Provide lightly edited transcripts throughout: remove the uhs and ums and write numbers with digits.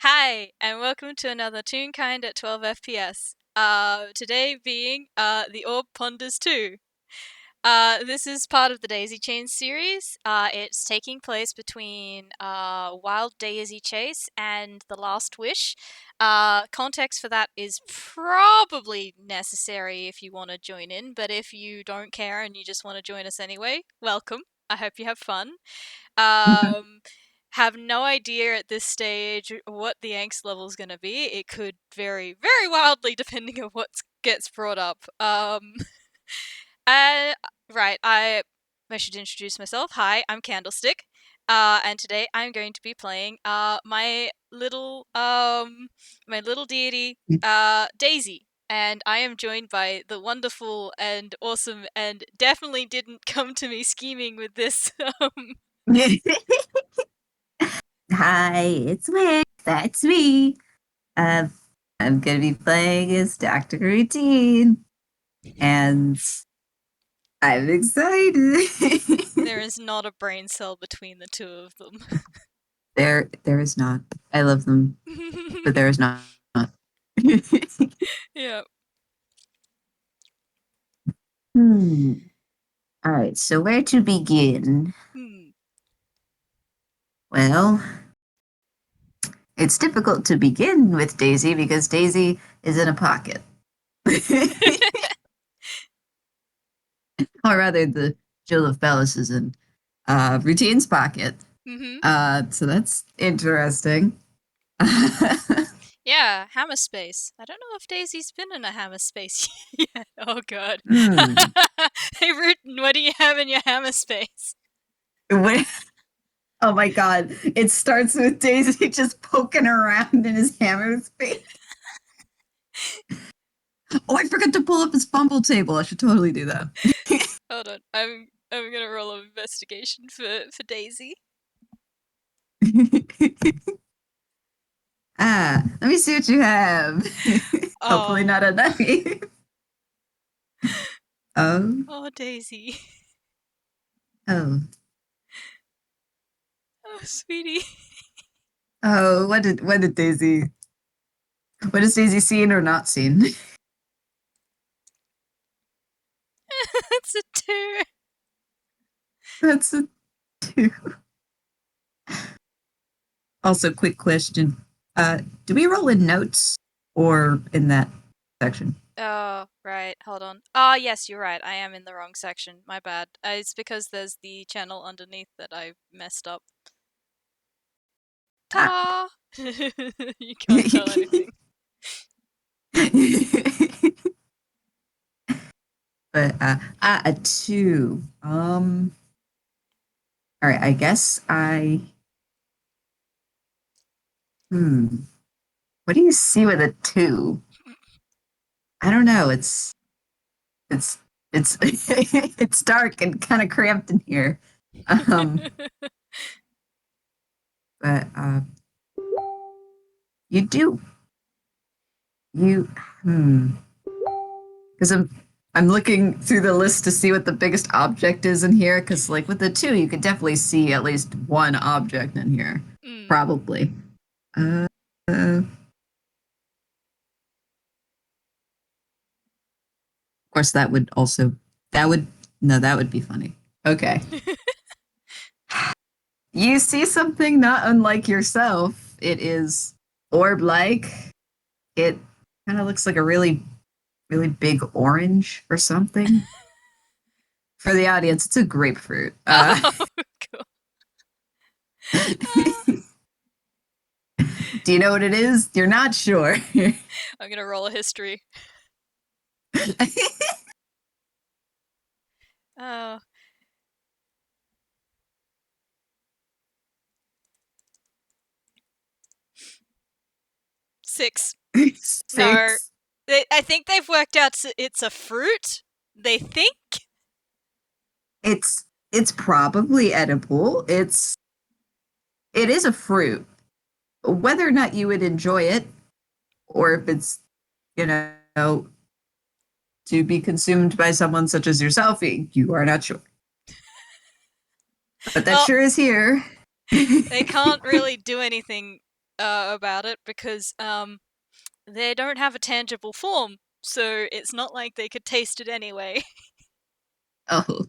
Hi, and welcome to another Toonkind at 12 FPS. Today being the Orb Ponders Too. This is part of the Daisy Chain series. It's taking place between Wild Daisy Chase and The Last Wish. Context for that is probably necessary if you want to join in, but if you don't care and you just want to join us anyway, welcome. I hope you have fun. Um, have no idea at this stage what the angst level is going to be. It could vary very wildly depending on what gets brought up. Uh, right, I should introduce myself. Hi, I'm Candlestick. And today I'm going to be playing my little deity Daisy, and I am joined by the wonderful and awesome and definitely didn't come to me scheming with this Hi, it's Wick. That's me. Uh, I'm gonna be playing as Dr. Rutin, and I'm excited. There is not a brain cell between the two of them. there is not. I love them, but there is not. Yeah. Hmm. All right. So where to begin? Hmm. Well, it's difficult to begin with Daisy because Daisy is in a pocket, or rather, the Jill of Bellis is in Rutine's pocket. Mhm. So that's interesting. Yeah, hammer space. I don't know if Daisy's been in a hammer space yet. Oh god. Hmm. Hey Rutin, what do you have in your hammer space? What- Oh my god. It starts with Daisy just poking around in his hammer space. Oh, I forgot to pull up his fumble table. I should totally do that. Hold on. I'm gonna roll an investigation for Daisy. Let me see what you have. Hopefully Oh. not a knife. Oh, Oh Daisy. oh, Oh sweetie. oh. What has Daisy seen or not seen? That's a two. That's a two. Also, quick question. Do we roll in notes or in that section? Oh, right. Hold on. Ah, yes, you're right. I am in the wrong section. My bad. It's because there's the channel underneath that I messed up. Ah. Ta-da! You can't tell anything. But a two. All right. I guess I. Hmm. What do you see with a two? I don't know. It's it's it's dark and kind of cramped in here. Um, but you do you because I'm looking through the list to see what the biggest object is in here. Because like with the two, you could definitely see at least one object in here, Mm. probably. Uh, of course, that would no, that would be funny. Okay, you see something not unlike yourself. It is orb-like. It kind of looks like a really big orange or something. For the audience, it's a grapefruit. Oh, cool. Do you know what it is? You're not sure. I'm gonna roll a history. Oh, 6. No, Six. I think they've worked out it's a fruit. They think. It's probably edible. It is a fruit. Whether or not you would enjoy it, or if it's you know to be consumed by someone such as yourself, you are not sure. But that Well, sure is here. they can't really do anything about it because they don't have a tangible form, so it's not like they could taste it anyway. Oh,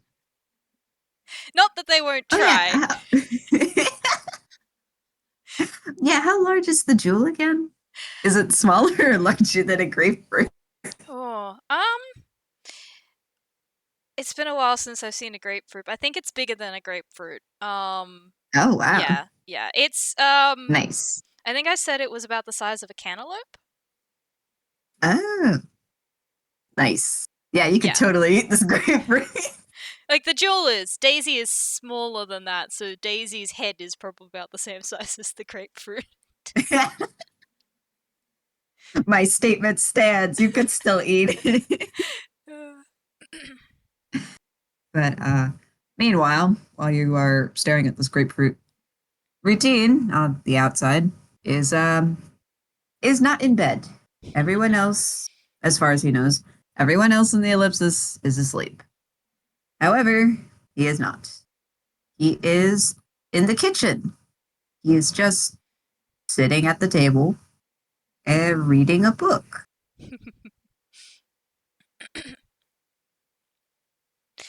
Not that they won't oh yeah. try. Yeah, how large is the jewel again? Is it smaller or larger than a grapefruit? Oh, it's been a while since I've seen a grapefruit. I think it's bigger than a grapefruit. Oh wow, Yeah, yeah. It's nice. I think I said it was about the size of a cantaloupe. Oh, nice. Yeah, you could Yeah. totally eat this grapefruit. Like the jewel is. Daisy is smaller than that, so Daisy's head is probably about the same size as the grapefruit. My statement stands. You could still eat it. But meanwhile, while you are staring at this grapefruit, Routine on the outside is not in bed. Everyone else, as far as he knows, everyone else in the ellipsis is asleep. However, he is not. He is in the kitchen. He is just sitting at the table and reading a book.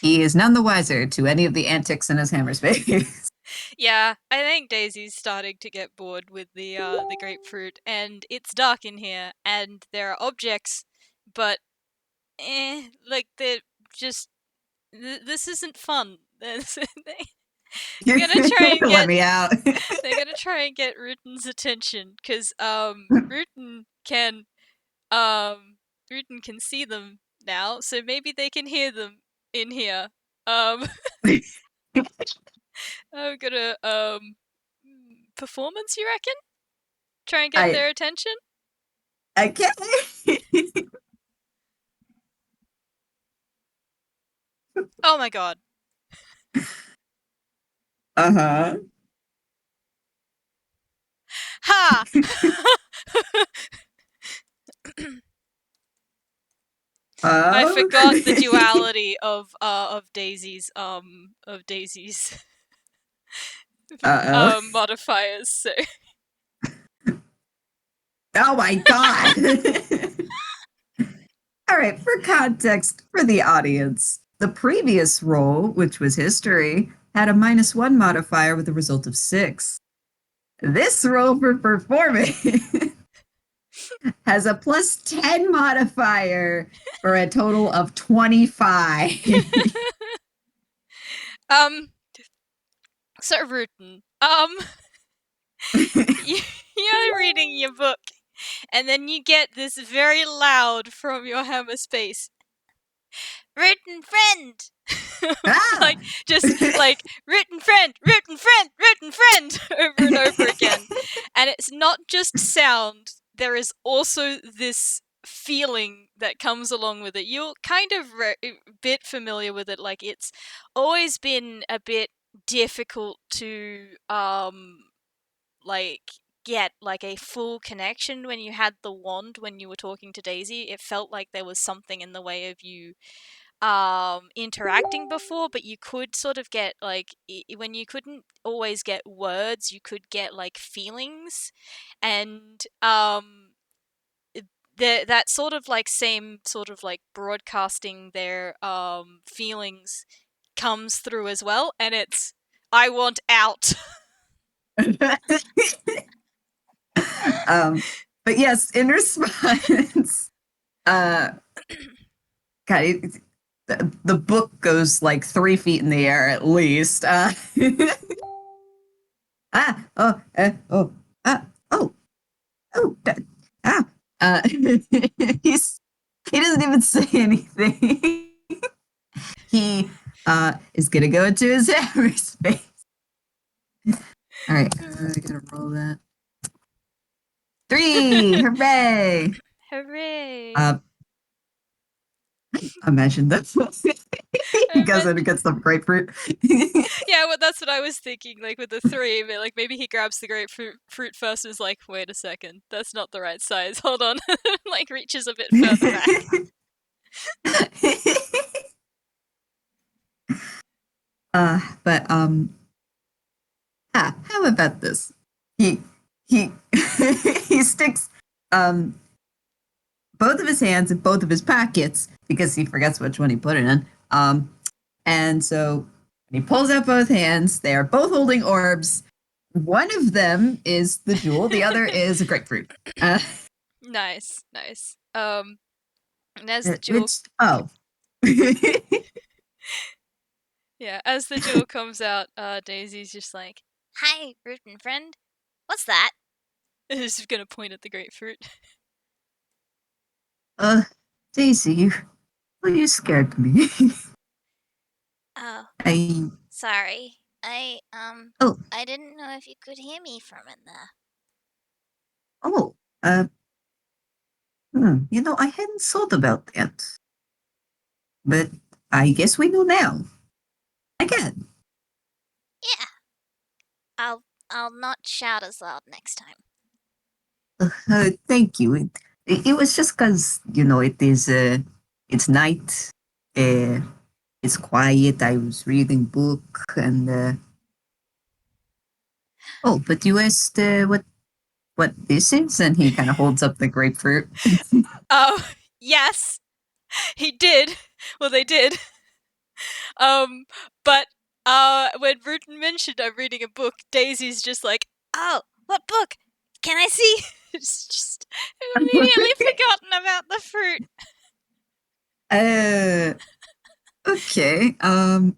He is none the wiser to any of the antics in his hammer space. Yeah, I think Daisy's starting to get bored with the grapefruit, and it's dark in here, and there are objects, but like they're just this isn't fun. They're gonna try and Let get me out. they're gonna try and get Rutin's attention because Rutin can Rutin can see them now, so maybe they can hear them in here. Um, I'm gonna performance. You reckon? Try and get I their attention. I can't. Oh my god! Uh-huh. Ha! I Oh. forgot the duality of Daisy's Uh-oh. modifiers. So Oh my god. All right, for context for the audience, the previous roll, which was history, had a -1 modifier with a result of 6. This roll for performance has a +10 modifier for a total of 25. um, so Rutin, you're reading your book, and then you get this very loud from your hammer space. Written friend, Ah! like just like written friend, written friend, written friend, over and over again, and it's not just sound. There is also this feeling that comes along with it. You're kind of bit familiar with it. Like it's always been a bit difficult to like get like a full connection when you had the wand when you were talking to Daisy. It felt like there was something in the way of you interacting before, but you could sort of get like when you couldn't always get words, you could get like feelings, and that sort of like same sort of like broadcasting their feelings comes through as well, and it's I want out. um, but yes, in response, uh, God, the book goes like 3 feet in the air at least. Ah, oh, oh, ah, oh, oh, ah. He's he doesn't even say anything. He is gonna go into his hammer space. All right, I gotta roll that. 3, hooray! Hooray! Uh, imagine that he goes in and gets the grapefruit. Yeah, well, that's what I was thinking. Like with the three, but like maybe he grabs the grapefruit fruit first and is like, "Wait a second, that's not the right size. Hold on." Like reaches a bit further back. But how about this? He he he sticks um both of his hands in both of his pockets because he forgets which one he put it in. And so when he pulls out both hands, they are both holding orbs. One of them is the jewel, the other is a grapefruit. Uh, Nice, nice. And as the jewel, which, oh. yeah, as the jewel comes out, Daisy's just like, "Hi, Rutin friend. What's that?" He's gonna point at the grapefruit. uh, Daisy, you scared me. Oh, I, sorry. oh, I didn't know if you could hear me from in there. oh, I hadn't thought about that. But I guess we know now. Again. Yeah, I'll not shout as loud next time. Thank you. It was just because, it's night. Uh, it's quiet. I was reading book and, oh, but you asked, what this is? And he kind of holds up the grapefruit. Oh, yes, he did. Well, they did. Um, but when Rutin mentioned I'm reading a book, Daisy's just like, Oh, what book? Can I see? it's just immediately forgotten about the fruit. uh, okay. Hold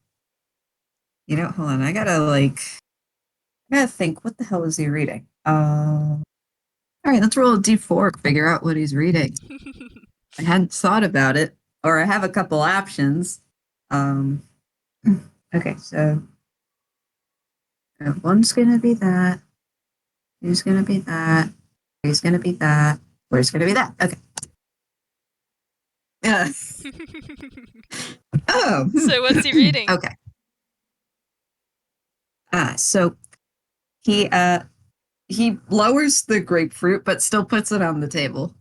on. I gotta think. What the hell is he reading? All right, let's roll a d4, figure out what he's reading. I hadn't thought about it, or I have a couple options. Um, okay, so one's gonna be that, two's gonna be that, three's gonna be that, four's gonna be that. Okay. Yeah. Oh. So what's he reading? Okay. So he lowers the grapefruit, but still puts it on the table.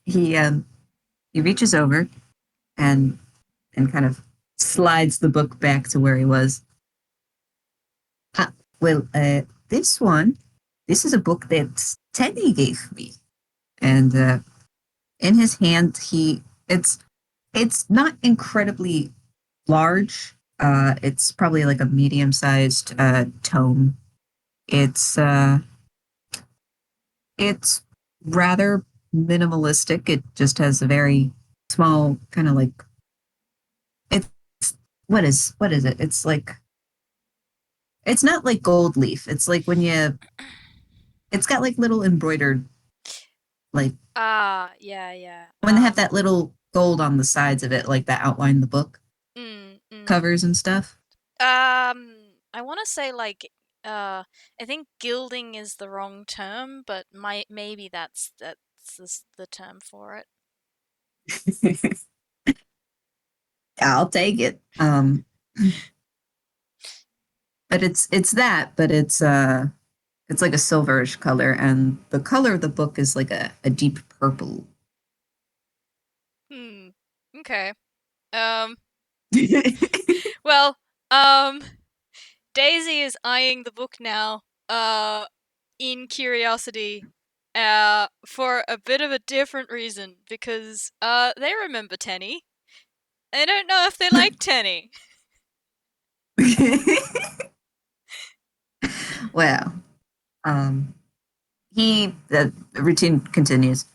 He he reaches over and kind of slides the book back to where he was. Ah, well, this is a book that Teddy gave me, and in his hand, it's not incredibly large. It's probably like a medium-sized tome. It's uh, it's rather minimalistic. It just has a very small kind of like it's what is it? It's not like gold leaf. It's like it's got like little embroidered like Yeah, yeah. when they have that little gold on the sides of it, like that outline the book Mm, mm. covers and stuff. I want to say like, I think gilding is the wrong term, but maybe that's the term for it. I'll take it. But it's like a silverish color, and the color of the book is like a deep purple. Hmm. Okay. Um. Well. Daisy is eyeing the book now. In curiosity. For a bit of a different reason because they remember Tenny. I don't know if they like Tenny. Well, um, the routine continues.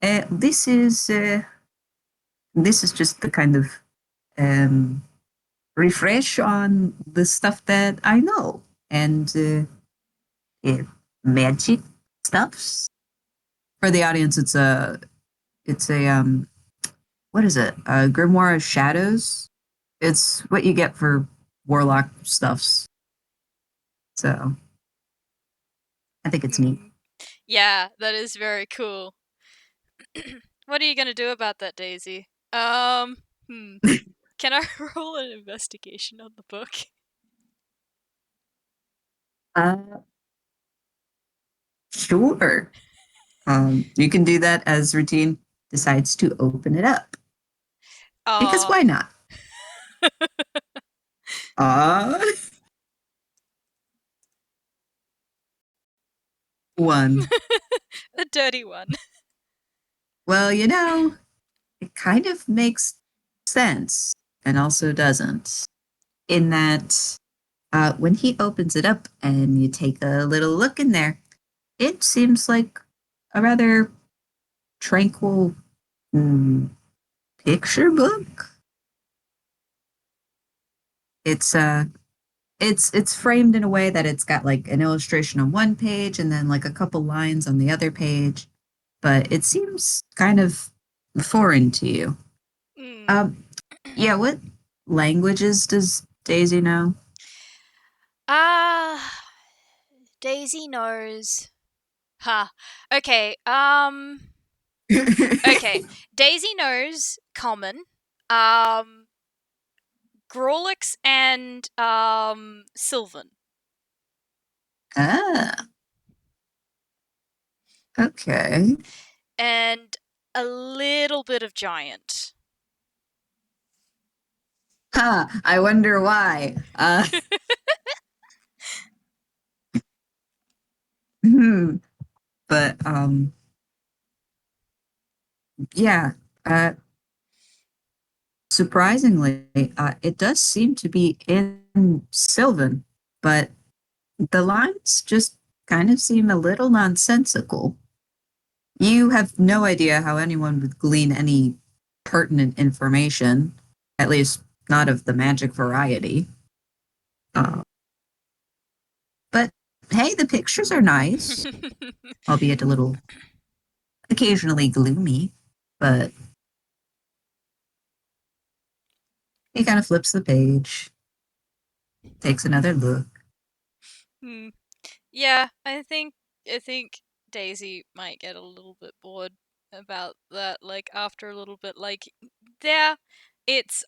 Uh, this is uh, this is just the kind of um, refresh on the stuff that I know and magic stuffs. For the audience, it's a what is it? Grimoire of Shadows. It's what you get for warlock stuffs. So I think it's neat. Hmm. Yeah, that is very cool. What are you gonna do about that, Daisy? Hmm. Can I roll an investigation on the book? Uh, sure. You can do that as routine decides to open it up because Aw. why not? Uh, one. A dirty one. Well, it kind of makes sense and also doesn't. In that, when he opens it up and you take a little look in there, it seems like a rather tranquil picture book. It's framed in a way that it's got like an illustration on one page and then like a couple lines on the other page, but it seems kind of foreign to you. Mm. Um, yeah, what languages does Daisy know? Ah, Daisy knows. Ha. Okay. Okay. Daisy knows Common, um, Grawlix, and Sylvan. Ah, okay. And a little bit of Giant. I wonder why. Hmm, but yeah. Uh, Surprisingly, it does seem to be in Sylvan, but the lines just kind of seem a little nonsensical. You have no idea how anyone would glean any pertinent information, at least not of the magic variety. Uh, but hey, the pictures are nice, albeit a little occasionally gloomy. But he kind of flips the page, takes another look. Hmm. Yeah, I think Daisy might get a little bit bored about that. Like after a little bit, like yeah, it's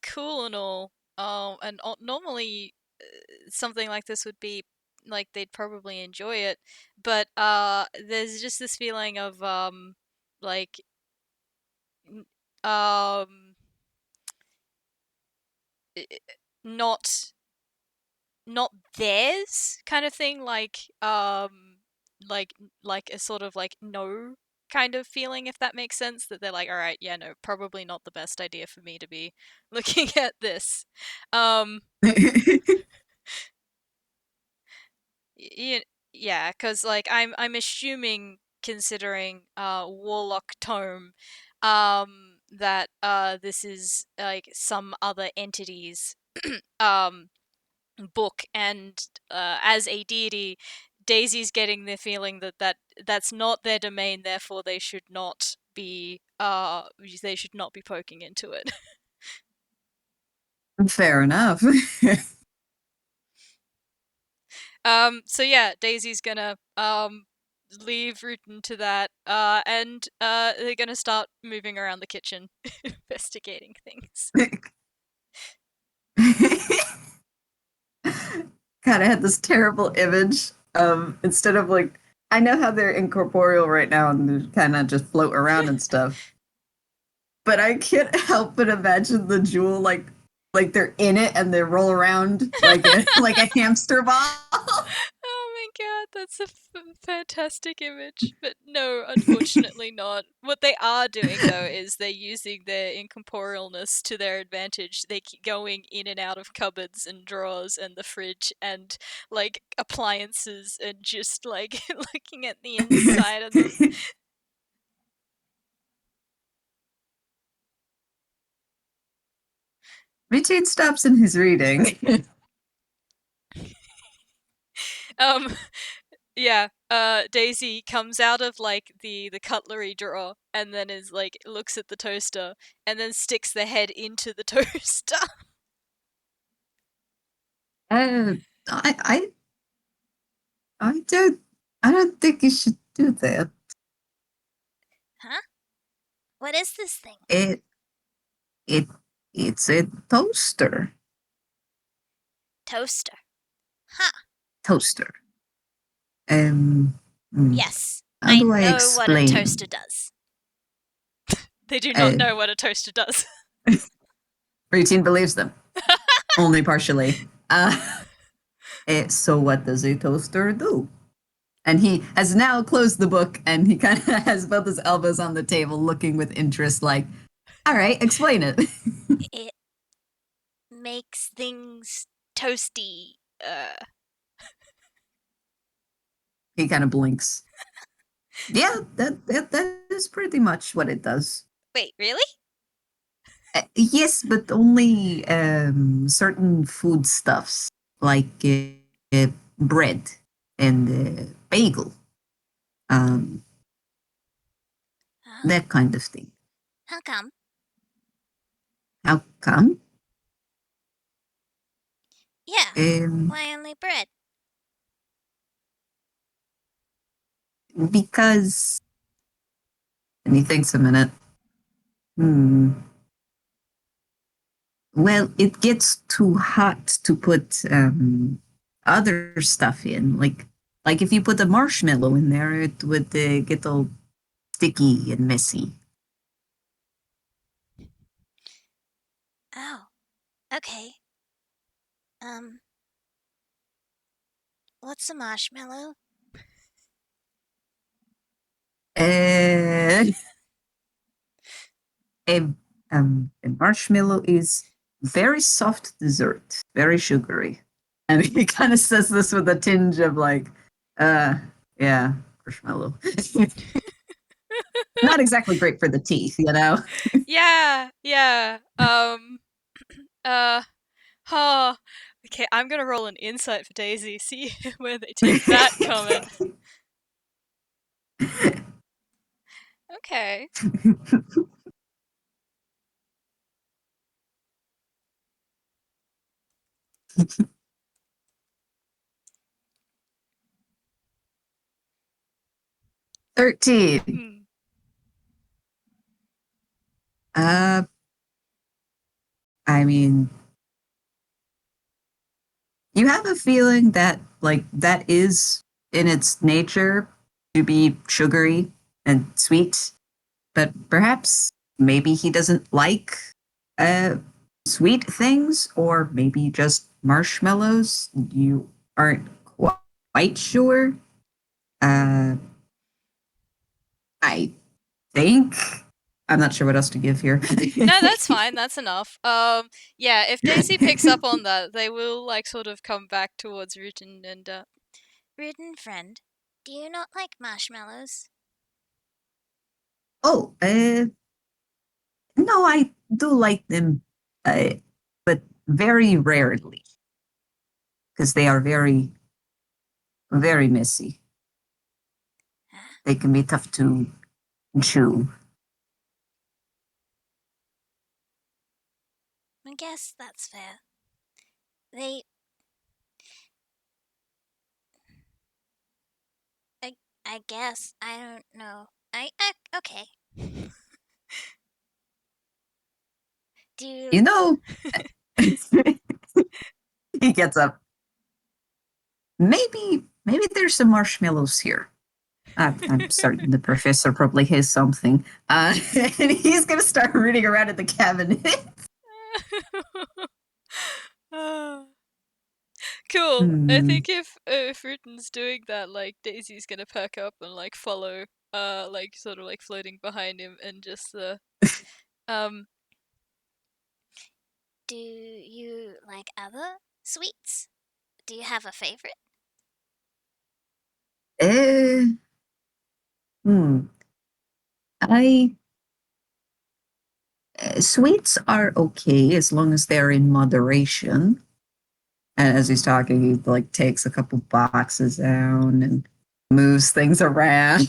cool and all. And normally something like this would be like they'd probably enjoy it, but there's just this feeling of like n- um i- not not theirs kind of thing, like like a sort of like no kind of feeling, if that makes sense, that they're like, all right, yeah, no, probably not the best idea for me to be looking at this. um y- yeah, because like I'm assuming, considering Warlock Tome, that this is like some other entity's um book, and as a deity, Daisy's getting the feeling that that's not their domain, therefore they should not be poking into it. Fair enough. So yeah, Daisy's gonna leave Rutin to that, and they're gonna start moving around the kitchen, investigating things. God, I had this terrible image of instead of like I know how they're incorporeal right now and they kind of just float around and stuff, but I can't help but imagine the jewel like they're in it and they roll around like a like a hamster ball. Oh my god, that's a fantastic image. But no, unfortunately not. What they are doing, though, is they're using their incorporealness to their advantage. They keep going in and out of cupboards and drawers and the fridge and, like, appliances and just, like, looking at the inside of them. Routine stops in his reading. Um, yeah, Daisy comes out of like the cutlery drawer and then is like looks at the toaster and then sticks the head into the toaster. uh, I I I don't I don't think you should do that. Huh? What is this thing? It it it's a toaster. Toaster. Huh. Toaster. Um, hmm, Yes, how I do I know what a explain? toaster does. They do not Uh, know what a toaster does. Routine believes them, only partially. So what does a toaster do? And he has now closed the book and he kind of has both his elbows on the table, looking with interest, like, all right, explain it. It makes things toasty. He kind of blinks. Yeah, that is pretty much what it does. Wait, really? Yes, but only certain foodstuffs like bread and bagel, um, Oh, that kind of thing. how come? How come? Yeah, Um, why only bread? because, and he thinks a minute. Hmm. Well, it gets too hot to put other stuff in. Like if you put a marshmallow in there, it would get all sticky and messy. Oh, okay. Um, what's a marshmallow? Uh, a, a marshmallow is very soft dessert, very sugary. And he kind of says this with a tinge of like, uh, yeah, marshmallow. Not exactly great for the teeth, you know? Yeah, yeah. Uh, huh. Okay, I'm gonna roll an insight for Daisy, see where they take that comment. Okay. 13. Hmm. Uh, I mean, you have a feeling that, like, that is in its nature to be sugary and sweet, but perhaps maybe he doesn't like uh, sweet things, or maybe just marshmallows. You aren't quite sure. Uh, I think. I'm not sure what else to give here. No, that's fine. That's enough. Yeah, if Daisy picks up on that, they will like sort of come back towards Rutin and Rutin friend, do you not like marshmallows? Oh, no, I do like them, uh, but very rarely because they are very, very messy. Huh? They can be tough to chew. I guess that's fair. They, I, I guess, I don't know. Okay. Do you, You know, he gets up. Maybe there's some marshmallows here. I'm certain the professor probably has something. And he's gonna start rooting around in the cabinet. Ah. Cool. I Hmm. think if Rutin's doing that, like Daisy's gonna perk up and like follow, like sort of like floating behind him and just um do you like other sweets? Do you have a favorite? Uh, hmm. I Sweets are okay as long as they're in moderation. And as he's talking, he like takes a couple boxes down and moves things around.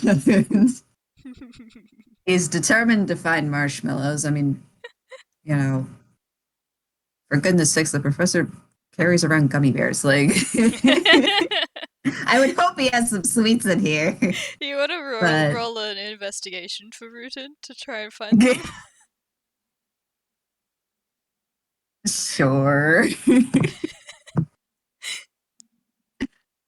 He's determined to find marshmallows. I mean, you know, for goodness sakes, the professor carries around gummy bears. Like, I would hope he has some sweets in here. You wanna But roll an investigation for Rutin to try and find them? sure.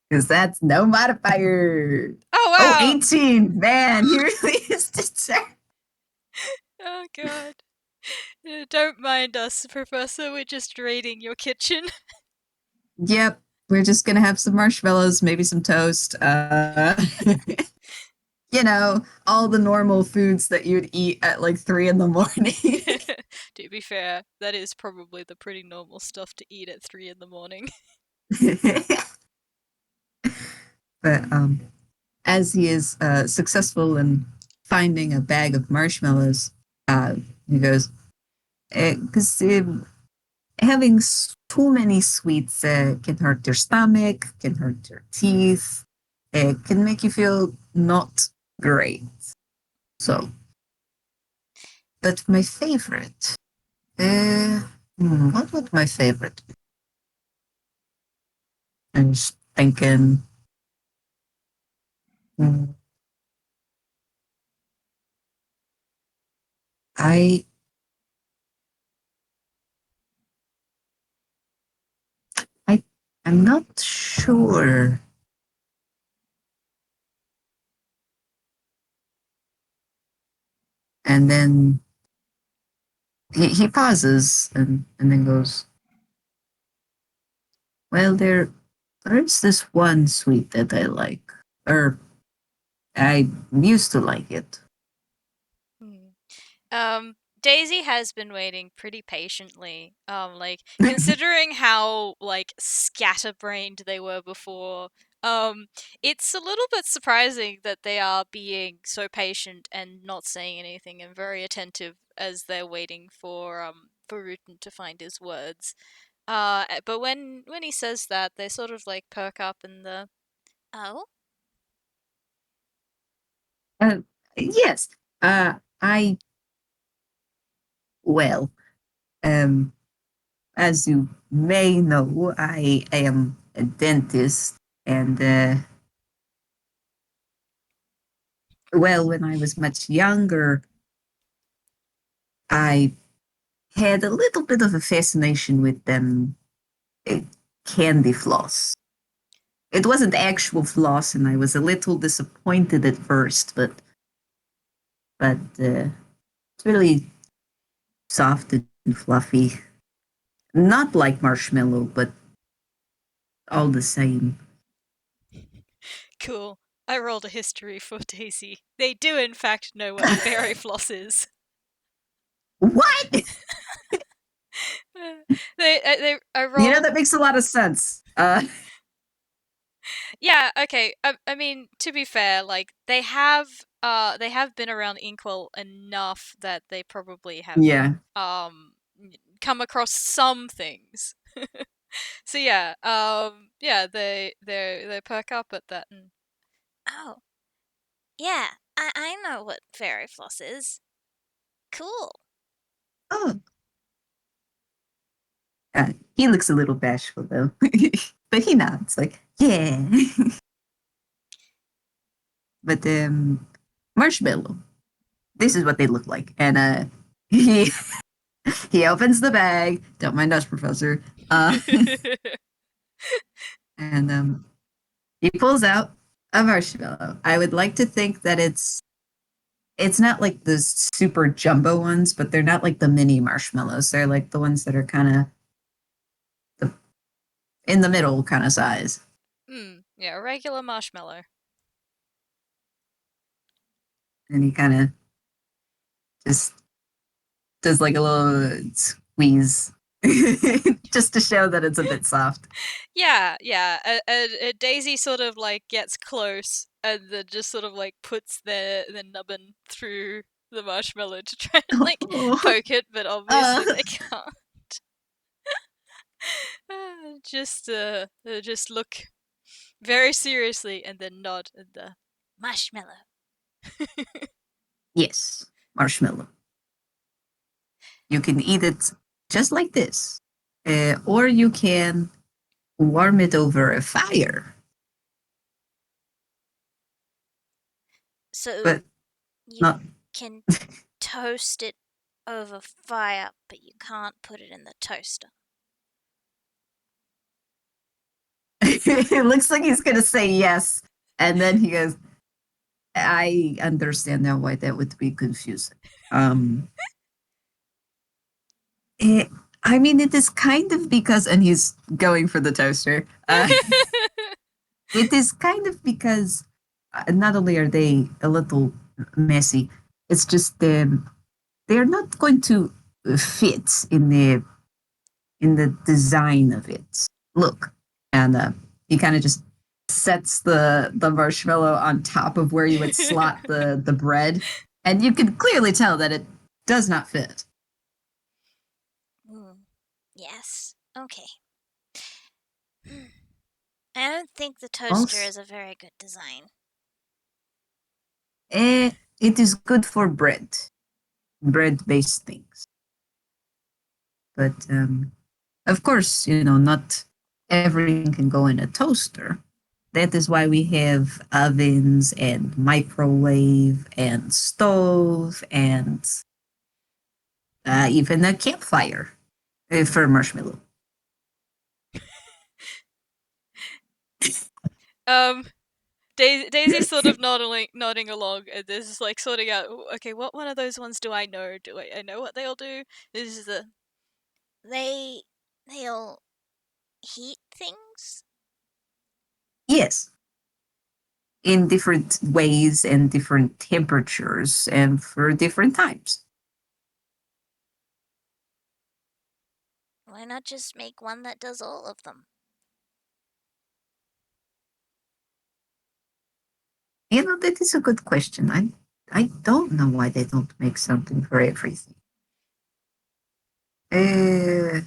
Because that's no modifier. Oh Oh, wow! 18. Man, he really is determined. Oh god. Don't mind us, Professor. We're just raiding your kitchen. Yep. we're just gonna have some marshmallows, maybe some toast. All the normal foods that you'd eat at like 3 in the morning. To be fair, that is probably the pretty normal stuff to eat at 3 in the morning. But as he is successful in finding a bag of marshmallows, uh, he goes, because having too many sweets can hurt your stomach, can hurt your teeth, it can make you feel not great. So, but my favorite, what would my favorite be? I'm just thinking, hmm, I, I, I'm not sure. And then he pauses and then goes, well, there's this one sweet that I like, or I used to like it. Hmm. Daisy has been waiting pretty patiently. Like considering how like scatterbrained they were before, um, it's a little bit surprising that they are being so patient and not saying anything and very attentive as they're waiting for Rutin to find his words. But when he says that, they sort of like perk up in the Oh, uh, yes, I well, um, as you may know, I am a dentist, and well, when I was much younger, I had a little bit of a fascination with them uh, candy floss. It wasn't actual floss, and I was a little disappointed at first, but it's really soft and fluffy. Not like marshmallow, but all the same. cool. I rolled a history for Daisy. They do in fact know what fairy floss is. What? I You know, rolled. that makes a lot of sense. Yeah, okay. I mean, to be fair, like they have been around Inkwell enough that they probably have Yeah. um come across some things. So yeah, yeah, they perk up at that and oh, yeah. I know what fairy floss is. Cool. Oh, he looks a little bashful though, but he nods like, yeah. But marshmallow. This is what they look like, and he he opens the bag. Don't mind us, Professor. And he pulls out a marshmallow. I would like to think that it's not like the super jumbo ones, but they're not like the mini marshmallows. They're like the ones that are kind of the in the middle kind of size. Yeah, a regular marshmallow. And he kind of just does like a little squeeze just to show that it's a bit soft. Yeah, yeah. Daisy sort of like gets close and then just sort of like puts their nubbin through the marshmallow to try and like Oh, poke it, but uh, obviously they can't. Just look very seriously and then nod at the Marshmallow. yes, marshmallow. You can eat it just like this, or you can warm it over a fire. So But you not. can toast it over fire, but you can't put it in the toaster. It looks like he's gonna say yes, and then he goes, "I understand now why that would be confusing." Um, I mean, it is kind of because, and he's going for the toaster. It is kind of because not only are they a little messy, it's just they're not going to fit in the design of it. Look, and he kind of just sets the marshmallow on top of where you would slot the bread, and you can clearly tell that it does not fit. Yes. Okay. I don't think the toaster Also, is a very good design. it is good for bread based things, but of course, not everything can go in a toaster. That is why we have ovens and microwave and stove and even a campfire for marshmallow. um, Daisy's sort of nodding along, and this is like sorting out. Okay, what one of those ones do I know? Do I know what they all do? This is the They'll heat things? Yes, in different ways and different temperatures and for different times. Why not just make one that does all of them? That is a good question. I don't know why they don't make something for everything. Uh,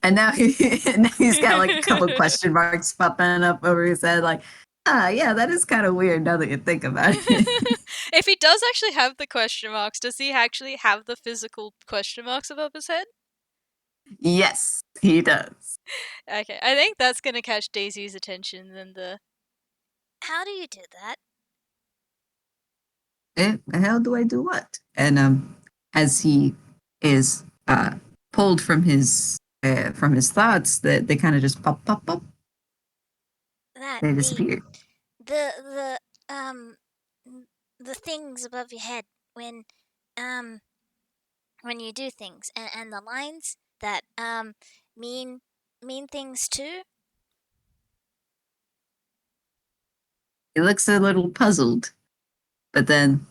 and now now he's got like a couple question marks popping up over his head, like, yeah, that is kind of weird now that you think about it. if he does actually have the question marks, does he actually have the physical question marks above his head? Yes, he does. Okay, I think that's gonna catch Daisy's attention. Then the How do you do that? How do I do what? And as he is pulled from his thoughts, that they kind of just pop pop, That they disappear. the um the things above your head when um when you do things, and the lines that mean mean things too. He looks a little puzzled, but then,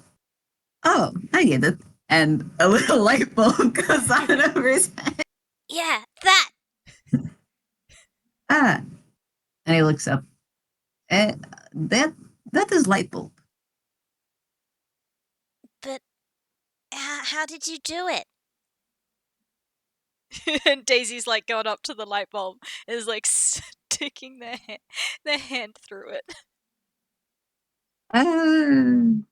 oh, I get it. And a little light bulb goes on over his head. Yeah, that. Ah, and he looks up. Uh, that that is light bulb. But how did you do it? and Daisy's like going up to the light bulb, is like sticking their hand through it. Uh,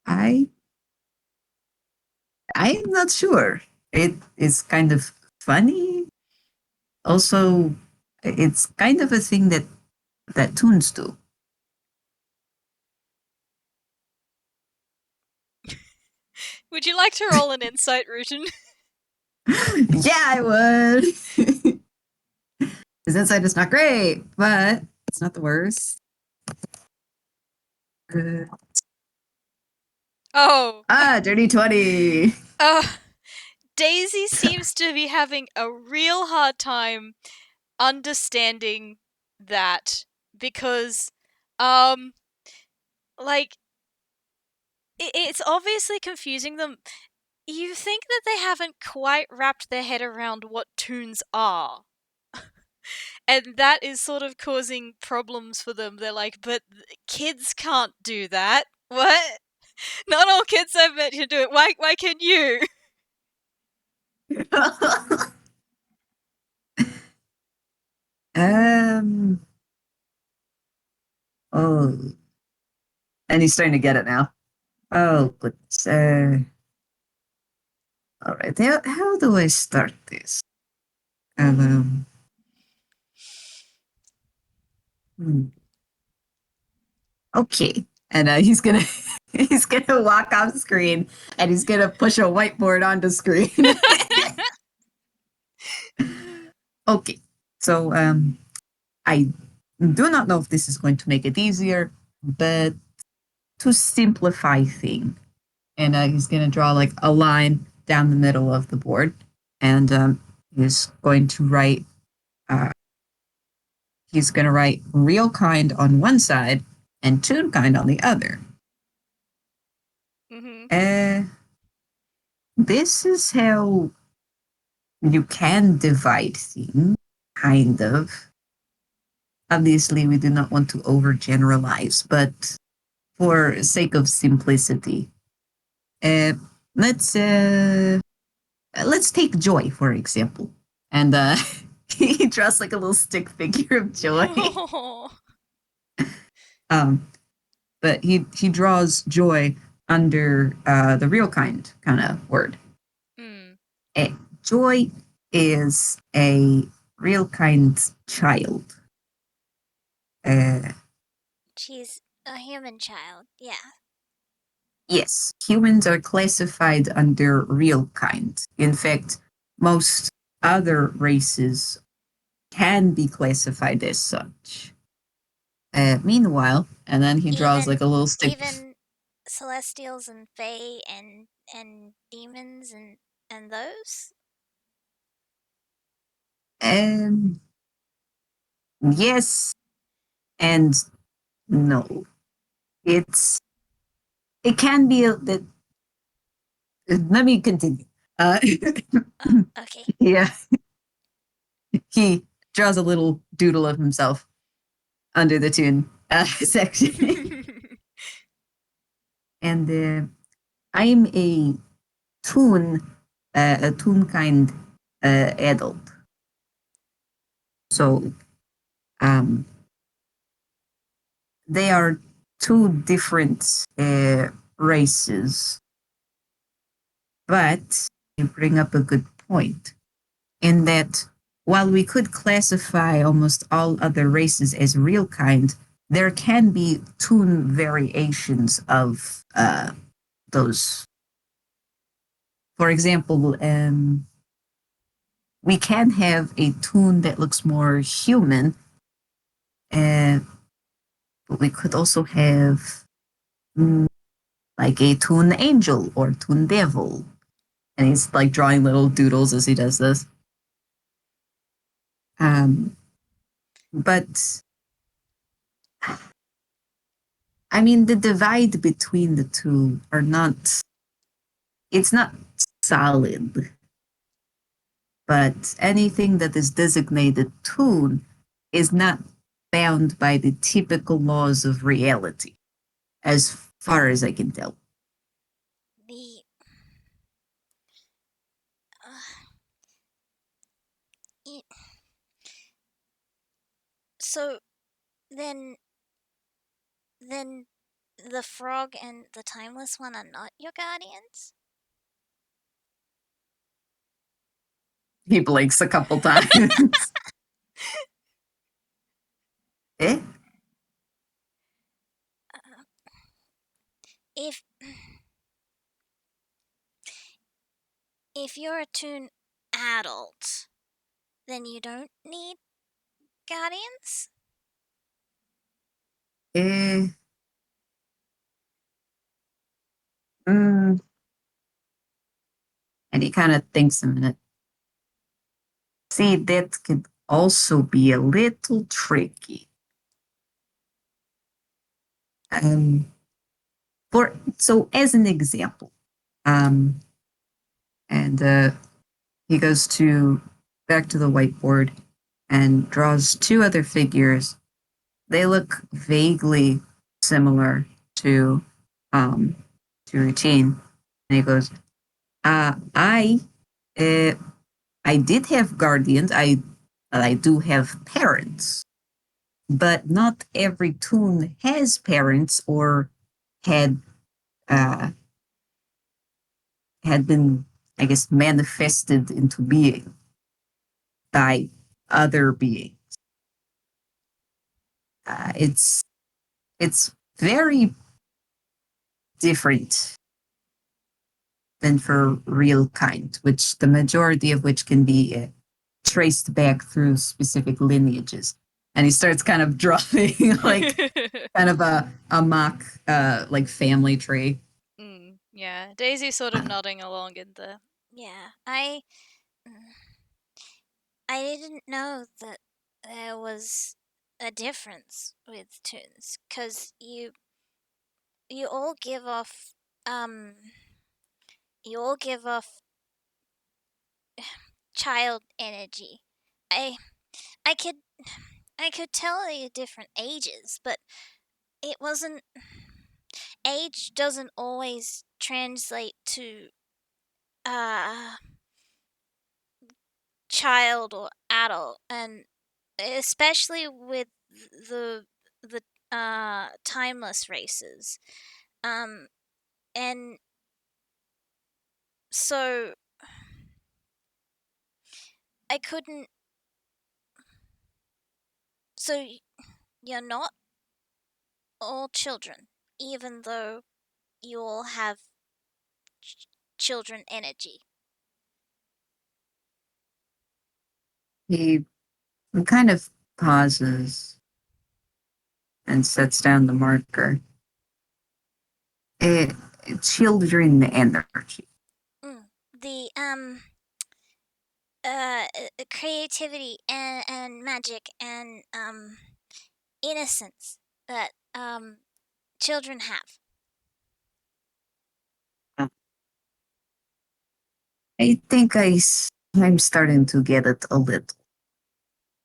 I I'm not sure. It is kind of funny. Also, it's kind of a thing that tunes do. Would you like to roll an insight, Rutin? Yeah, I would. His insight is not great, but it's not the worst. Uh, Oh, dirty 20. uh, Daisy seems to be having a real hard time understanding that because, like, it's obviously confusing them. You think that they haven't quite wrapped their head around what tunes are. And that is sort of causing problems for them. They're like, but kids can't do that. What? Not all kids I've met can do it. Why can you? um. Oh, and he's starting to get it now. Oh, goodness. All right. How do I start this? Um. hmm. Okay. And he's gonna he's gonna walk off screen and he's gonna push a whiteboard onto screen. Okay. So I do not know if this is going to make it easier, but to simplify things, and he's going to draw like a line down the middle of the board, and he's going to write. He's going to write real kind on one side and Toonkind on the other. This is how you can divide things, kind of. Obviously, we do not want to overgeneralize, but for sake of simplicity, uh, let's let's take Joy for example, and he draws like a little stick figure of Joy. But he draws Joy under the real kind of word. Joy is a real kind child. She's a human child, yeah. Yes, humans are classified under real kind. In fact, most other races can be classified as such. Meanwhile, and then he draws like a little stick. Even celestials and fae and demons and those? Yes and no. It can be a bit. Let me continue. Okay. Yeah. He draws a little doodle of himself under the Toon section. And I'm a Toonkind adult. So they are two different races. But you bring up a good point in that while we could classify almost all other races as real kind, there can be Toon variations of those. For example, we can have a Toon that looks more human, but we could also have like a Toon angel or Toon devil. And he's like drawing little doodles as he does this. But I mean, the divide between the two are not, it's not solid. But anything that is designated Toon is not bound by the typical laws of reality, as far as I can tell. So then the frog and the timeless one are not your guardians? He blinks a couple times. Eh? If you're a Toon adult, then you don't need guardians? And he kind of thinks a minute. See, that could also be a little tricky. So as an example, and he goes back to the whiteboard and draws two other figures. They look vaguely similar to Rutin. And he goes, I did have guardians. I do have parents, but not every Toon has parents or had been, I guess, manifested into being by other beings. It's very different than for real kind, which the majority of which can be traced back through specific lineages. And he starts kind of drawing like kind of a mock like family tree. Yeah, Daisy sort of nodding along in the. Yeah, I didn't know that there was a difference with tunes, cause you all give off um you all give off child energy. I I could I could tell you different ages, but it wasn't age doesn't always translate to uh child or adult, and especially with the the timeless races. Um and so I couldn't so you're not all children, even though you all have children energy. He kind of pauses and sets down the marker. It, children energy. Mm. The creativity and magic and innocence that children have. I think I'm starting to get it a little.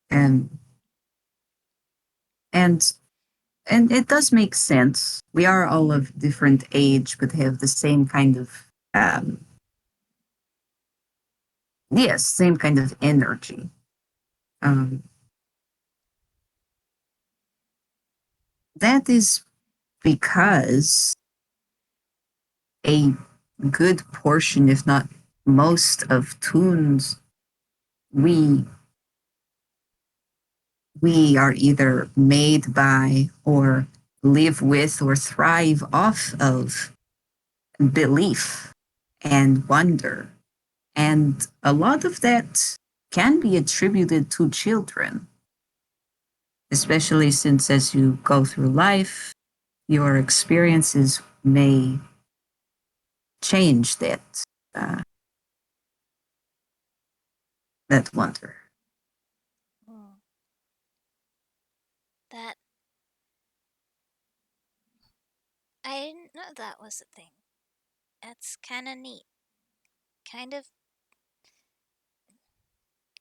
And and and it does make sense. We are all of different age, but have the same kind of um yes, same kind of energy. Um, that is because a good portion, if not most, of tunes we we are either made by or live with or thrive off of belief and wonder. And a lot of that can be attributed to children, especially since as you go through life, your experiences may change uh, that wonder. Mm. That I didn't know that was a thing. That's kind of neat. Kind of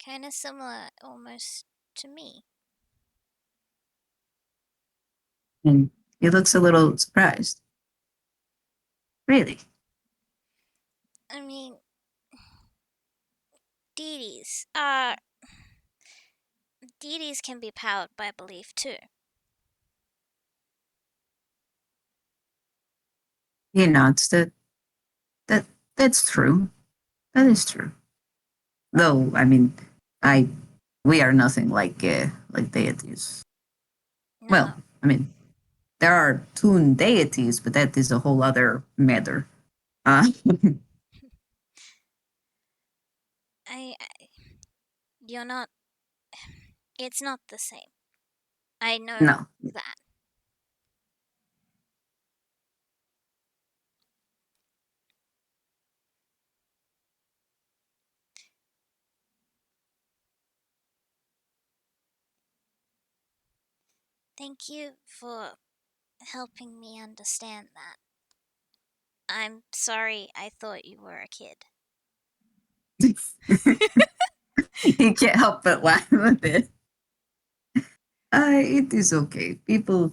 kind of similar almost to me. And he looks a little surprised. Really? I mean, deities. Deities can be powered by belief too. He nods. That that's true. That is true. Though, I mean, I we are nothing like deities. Well, No, I mean, there are toon deities, but that is a whole other matter. Uh, I you're not. It's not the same. I know no. that. Thank you for helping me understand that. I'm sorry I thought you were a kid. You can't help but laugh a bit. It is okay. People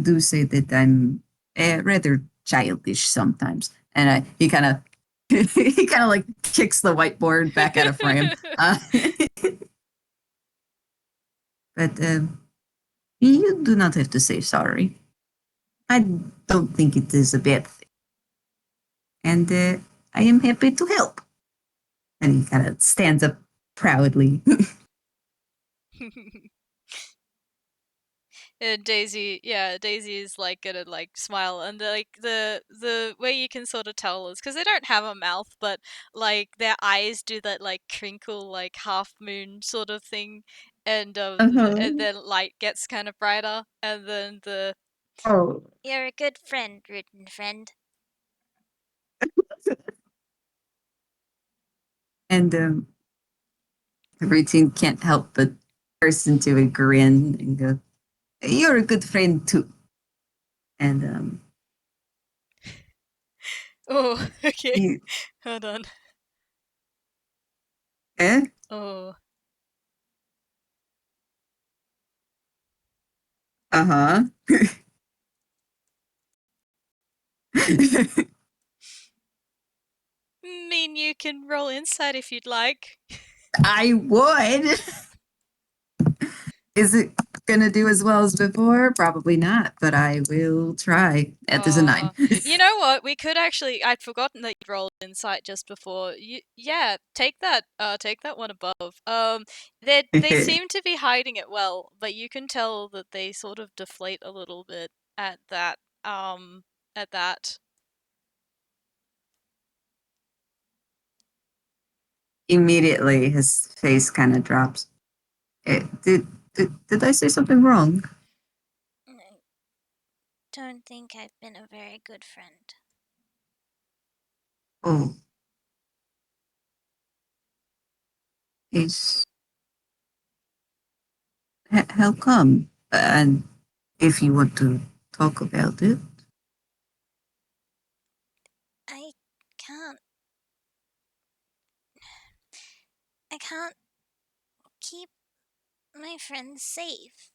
do say that I'm rather childish sometimes, and he kind of he kind of like kicks the whiteboard back out of frame. But you do not have to say sorry. I don't think it is a bad thing, and I am happy to help. And he kind of stands up proudly. And Daisy, yeah, Daisy is like gonna like smile, and like the way you can sort of tell is because they don't have a mouth, but like their eyes do that like crinkle, like half moon sort of thing, and Uh-huh. then light gets kind of brighter, and then the Oh, You're a good friend, Rutin friend. And Routine can't help but burst into a grin and go, "You're a good friend too." And Oh, okay. you, Hold on. eh? Oh. Uh huh. Mean you can roll insight if you'd like. I would. Is it gonna do as well as before? Probably not, but I will try. That is a 9. You know what? We could actually. I'd forgotten that you rolled insight just before. Yeah, take that. Take that one above. They seem to be hiding it well, but you can tell that they sort of deflate a little bit at that. At that. Immediately, his face kind of drops. Did I say something wrong? I don't think I've been a very good friend. Oh, is how come? And if you want to talk about it, I can't. I can't keep my friends safe.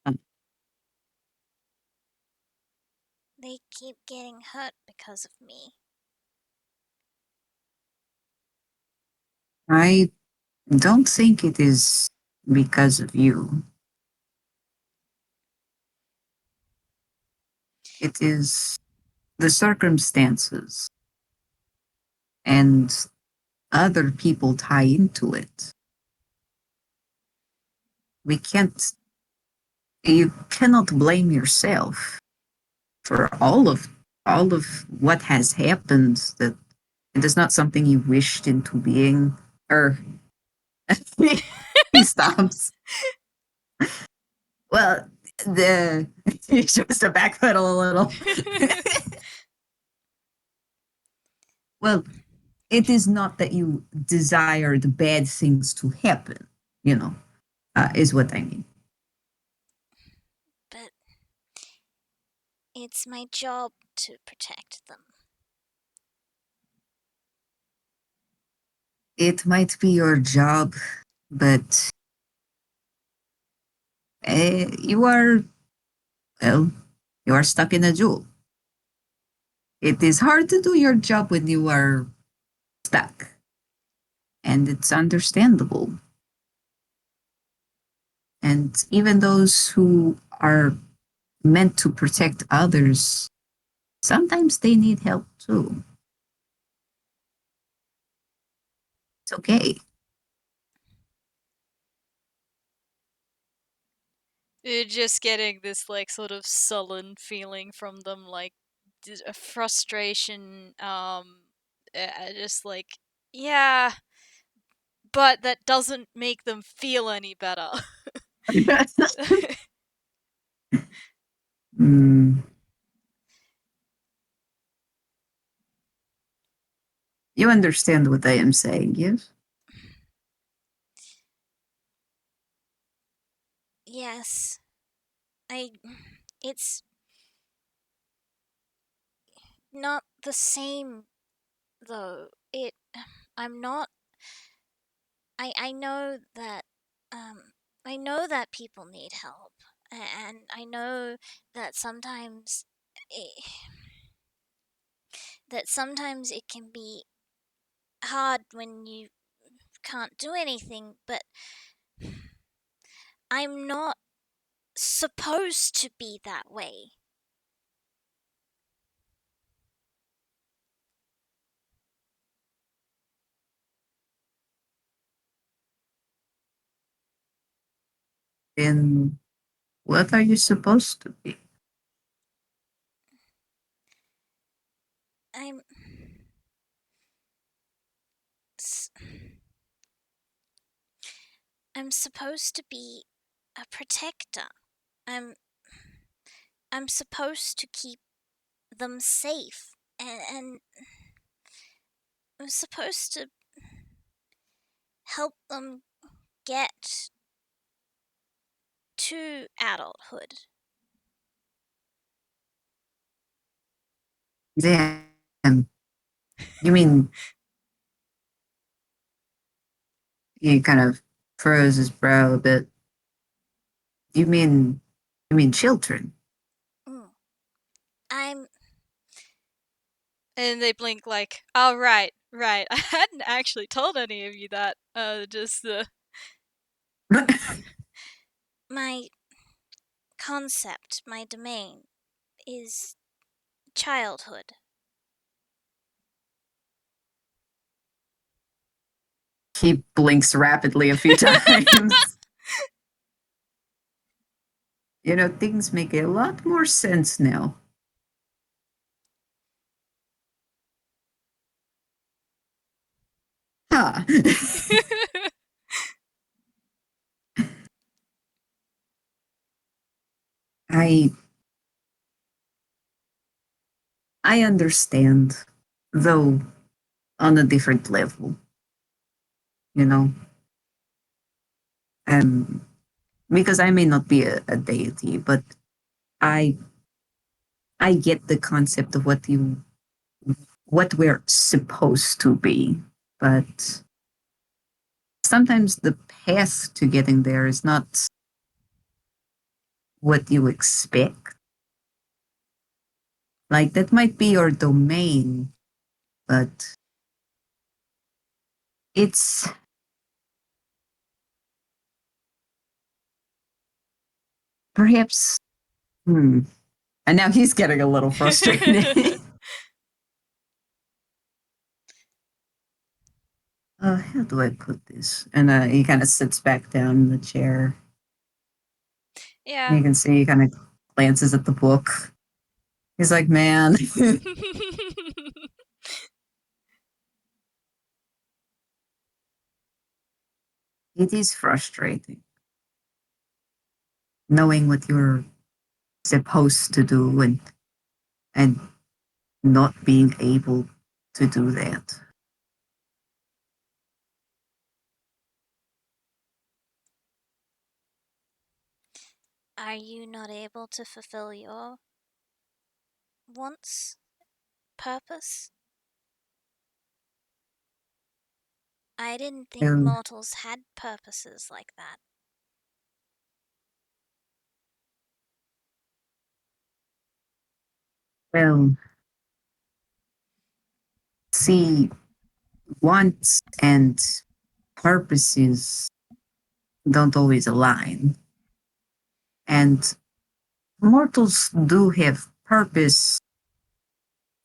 um, They keep getting hurt because of me. I don't think it is because of you. It is the circumstances and other people tie into it. We can't, you cannot blame yourself for all of what has happened, that it is not something you wished into being, or he stops. Well, the he shows the backpedal a little. Well, it is not that you desire the bad things to happen, you know, is what I mean. But it's my job to protect them. It might be your job, but you are, well, you are stuck in a jewel. It is hard to do your job when you are stuck, and it's understandable. And even those who are meant to protect others, sometimes they need help too. It's okay. You're just getting this like sort of sullen feeling from them, like a frustration. Just like yeah, but that doesn't make them feel any better. Mm, you understand what I am saying, yes? Yes, I. It's not the same though. It. I'm not. I know that. I know that people need help, and I know that it, sometimes it can be hard when you can't do anything, but I'm not supposed to be that way. Then what are you supposed to be? I'm s- I'm supposed to be a protector. I'm I'm supposed to keep them safe, and I'm supposed to help them get to adulthood. Damn. You mean he kind of furrows his brow a bit. You mean children? Mm. I'm And they blink like, oh, right, right. I hadn't actually told any of you that. Just the. my concept, my domain is childhood. He blinks rapidly a few times. You know, things make a lot more sense now. Huh. I I understand, though on a different level, you know. Um because I may not be a deity, but I I get the concept of what we're supposed to be. But sometimes the path to getting there is not what you expect. Like that might be your domain, but it's perhaps and now he's getting a little frustrated. How do I put this? And he kind of sits back down in the chair. Yeah. You can see he kind of glances at the book. He's like, man, it is frustrating knowing what you're supposed to do and not being able to do that. Are you not able to fulfill your wants, purpose? I didn't think Um, mortals had purposes like that. well, see, wants and purposes don't always align. And mortals do have purpose,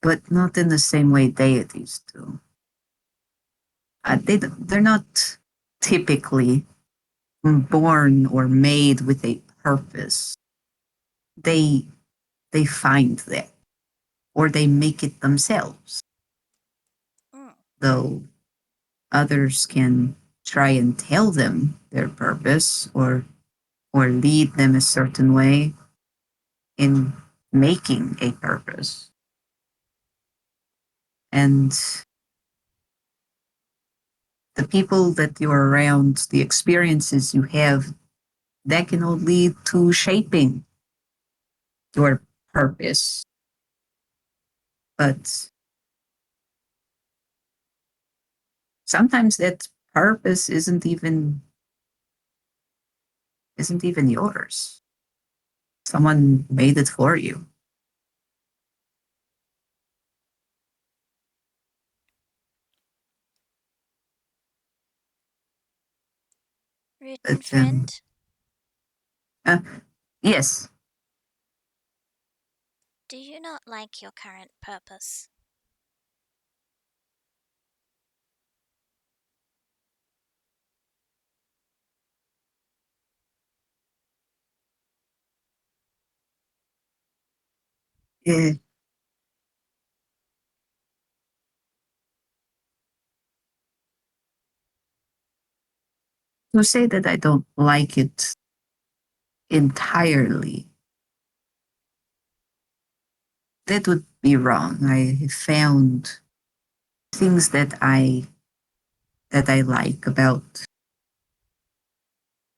but not in the same way deities do. They're not typically born or made with a purpose. They they find that or they make it themselves. Mm. Though others can try and tell them their purpose or lead them a certain way in making a purpose. And the people that you're around, the experiences you have, that can all lead to shaping your purpose. But sometimes that purpose isn't even yours. Someone made it for you. Rutin But friend, uh, yes, do you not like your current purpose? uh, to say that I don't like it entirely that would be wrong. I found things that I like about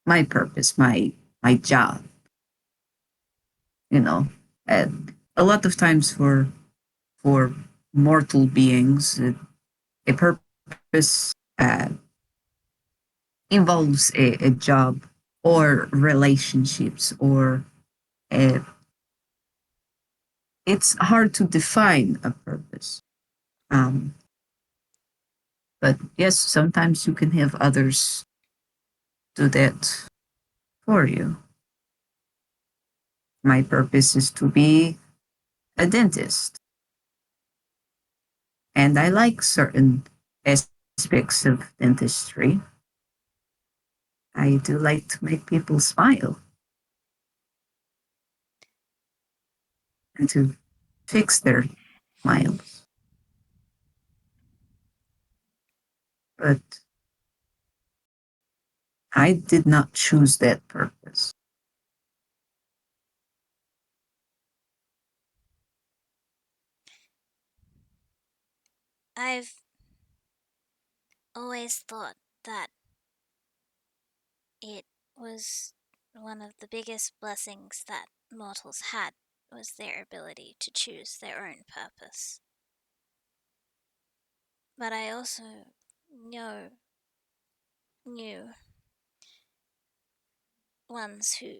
my purpose, my job. You know, and a lot of times for mortal beings, a purpose involves a job or relationships or a, it's hard to define a purpose. Um, but yes, sometimes you can have others do that for you. My purpose is to be a dentist, and I like certain aspects of dentistry. I do like to make people smile and to fix their smiles. But I did not choose that purpose. I've always thought that it was one of the biggest blessings that mortals had was their ability to choose their own purpose. But I also know knew ones who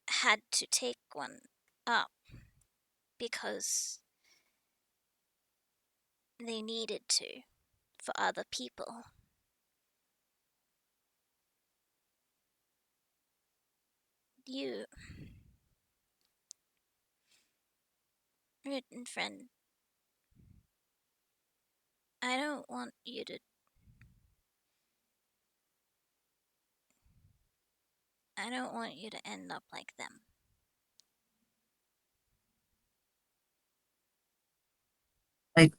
had to take one up because they needed to for other people. You, written friend, I don't want you to. I don't want you to end up like them. Like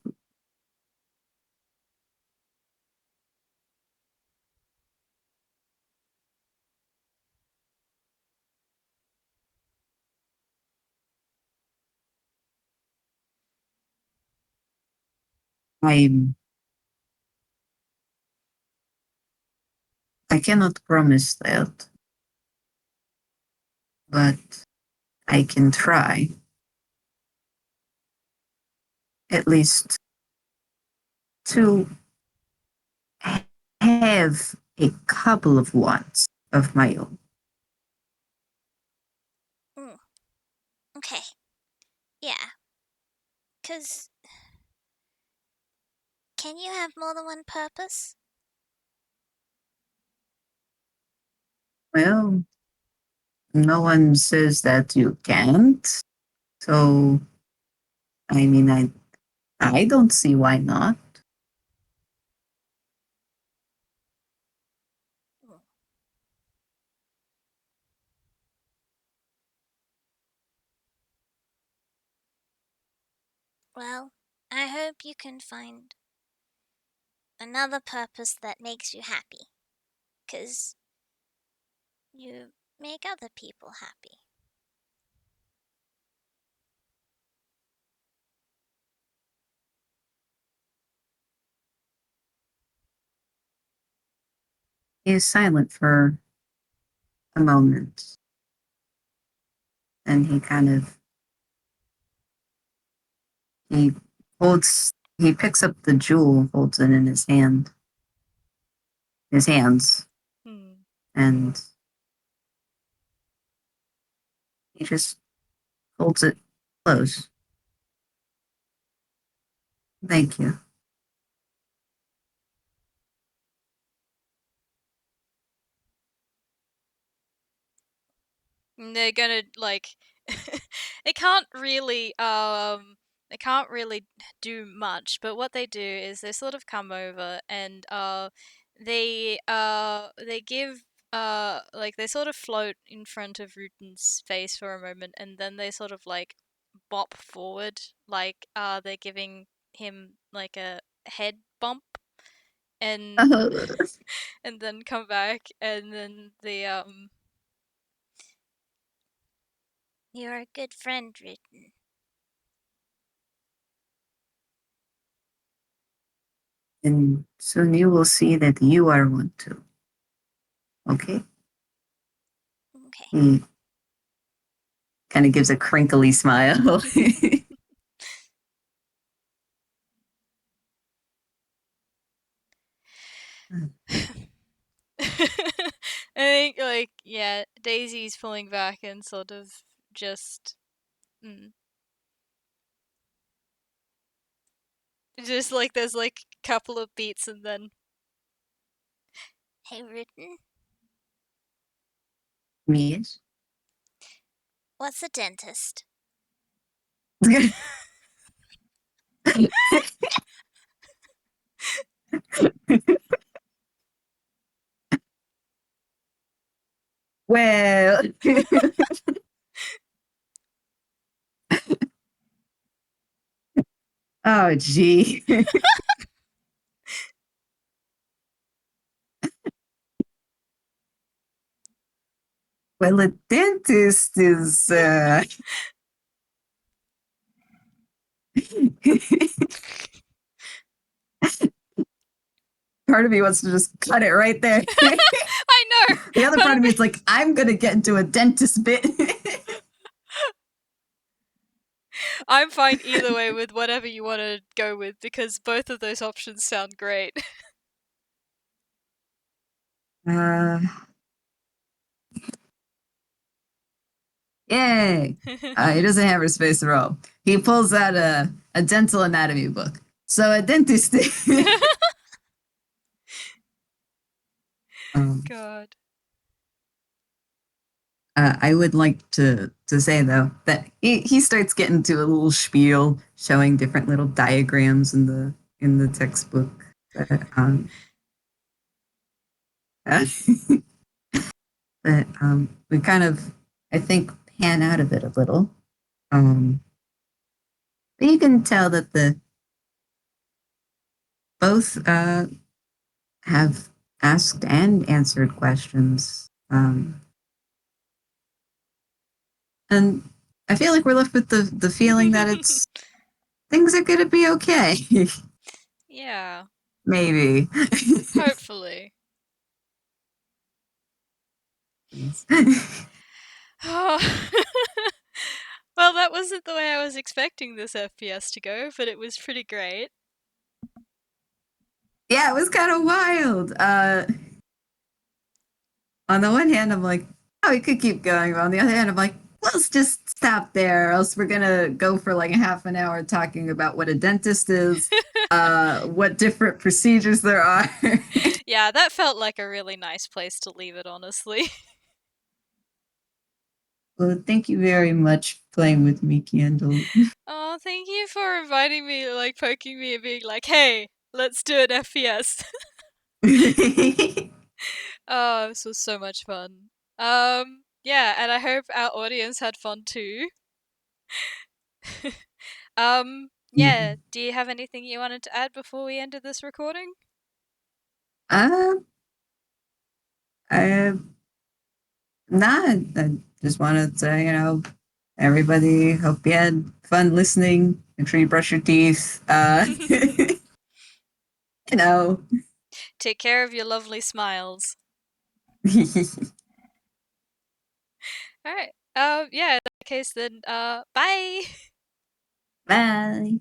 I'm I cannot promise that, but I can try at least to have a couple of wants of my own. Mm, okay, yeah, because can you have more than one purpose? Well, no one says that you can't. So I mean I don't see why not. Mm, well, I hope you can find another purpose that makes you happy, because you make other people happy. He is silent for a moment and he he picks up the jewel, holds it in his hands, Hmm. and he just holds it close. Thank you. And they're gonna like they can't really they can't really do much, but what they do is they sort of come over and they give like they sort of float in front of Rutin's face for a moment, and then they sort of like bop forward like they're giving him like a head bump, and and then come back, and then You're a good friend, Rutin. And soon you will see that you are one too. Okay? Okay. He kind of gives a crinkly smile. I think, like, yeah, Daisy's pulling back and sort of just. Mm. Just like there's like a couple of beats and then. Hey, Rutin, Yes. what's a dentist? Well, oh, gee. Well, a dentist is. Part of me wants to just cut it right there. I know! The other Part part of of me me. is like, I'm going to get into a dentist bit. I'm fine either way with whatever you want to go with because both of those options sound great. uh, Yay. He doesn't have his face roll. He pulls out a dental anatomy book. So a dentist. um, God. I would like to say though that he starts getting to a little spiel showing different little diagrams in the textbook that that we kind of I think pan out of it a little. Um, but you can tell that the both have asked and answered questions. And I feel like we're left with the feeling that it's things are gonna be okay. Yeah, Maybe. hopefully. Well, that wasn't the way I was expecting this FPS to go, but it was pretty great. Yeah, it was kind of wild. On the one hand, I'm like, oh, we could keep going. But on the other hand, I'm like, let's just stop there, or else we're gonna go for like a half an hour talking about what a dentist is, what different procedures there are. Yeah, that felt like a really nice place to leave it, honestly. Well, thank you very much for playing with me, Candle. Oh, thank you for inviting me, like poking me and being like, hey, let's do an FPS. Oh, this was so much fun. Yeah, and I hope our audience had fun too. Yeah. Yeah, do you have anything you wanted to add before we ended this recording? Uh, I not. I just wanted to say, everybody, hope you had fun listening. Make sure you brush your teeth. You know. Take care of your lovely smiles. Alright. Yeah, in that case then, bye! Bye.